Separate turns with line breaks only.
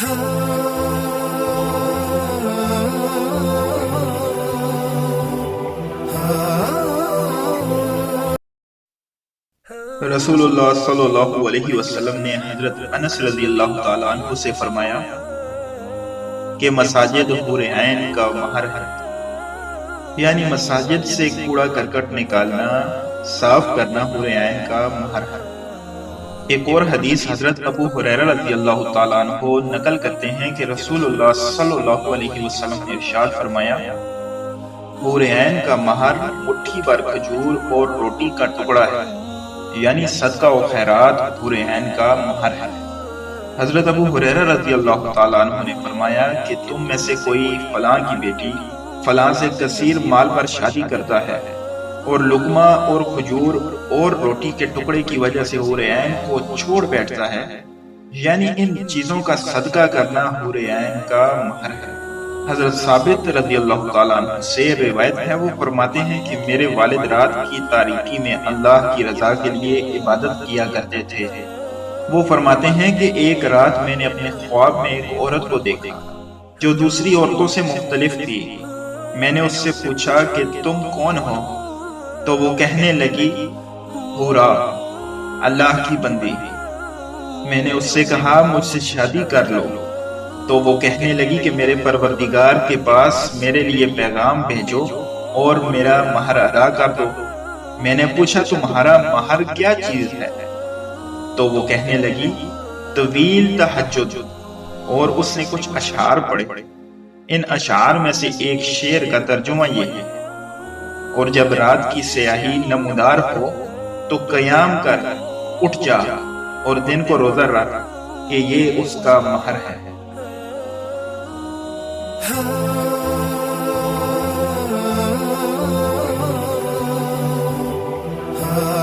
رسولullah صلی اللہ علیہ وسلم نے حضرت انس رضی اللہ تعالیٰ عنہ سے فرمایا کہ مساجد حور عین کا مہر ہے، یعنی مساجد سے کوڑا کرکٹ نکالنا، صاف کرنا حور عین کا مہر ہے۔ ایک اور حدیث حضرت ابو ہریرہ رضی اللہ تعالیٰ عنہ نقل کرتے ہیں کہ رسول اللہ صلی اللہ علیہ وسلم نے ارشاد فرمایا، حور عین کا مہر مٹھی بھر کھجور اور روٹی کا ٹکڑا ہے، یعنی صدقہ و خیرات حور عین کا مہر ہے۔ حضرت ابو ہریرہ رضی اللہ تعالیٰ عنہ نے فرمایا کہ تم میں سے کوئی فلاں کی بیٹی فلاں سے کثیر مال پر شادی کرتا ہے اور لقمہ اور کھجور اور روٹی کے ٹکڑے کی وجہ سے حور عین کو چھوڑ بیٹھتا ہے، یعنی ان چیزوں کا صدقہ کرنا حور عین کا مہر ہے۔ حضرت ثابت رضی اللہ تعالیٰ عنہ سے روایت ہے، وہ فرماتے ہیں کہ میرے والد رات کی تاریکی میں اللہ کی رضا کے لیے عبادت کیا کرتے تھے۔ وہ فرماتے ہیں کہ ایک رات میں نے اپنے خواب میں ایک عورت کو دیکھا جو دوسری عورتوں سے مختلف تھی۔ میں نے اس سے پوچھا کہ تم کون ہو؟ تو وہ کہنے لگی، حورا، اللہ کی بندی۔ میں نے اس سے کہا، مجھ سے شادی کر لو۔ تو وہ کہنے لگی کہ میرے پروردگار کے پاس میرے لیے پیغام بھیجو اور میرا مہر ادا کر دو۔ میں نے پوچھا، تمہارا مہر کیا چیز ہے؟ تو وہ کہنے لگی، طویل تہجد، اور اس نے کچھ اشعار پڑھے۔ ان اشعار میں سے ایک شعر کا ترجمہ یہ ہے، اور جب رات کی سیاہی نمودار ہو تو قیام کر اٹھ جا اور دن کو روزہ رکھ کہ یہ اس کا مہر ہے۔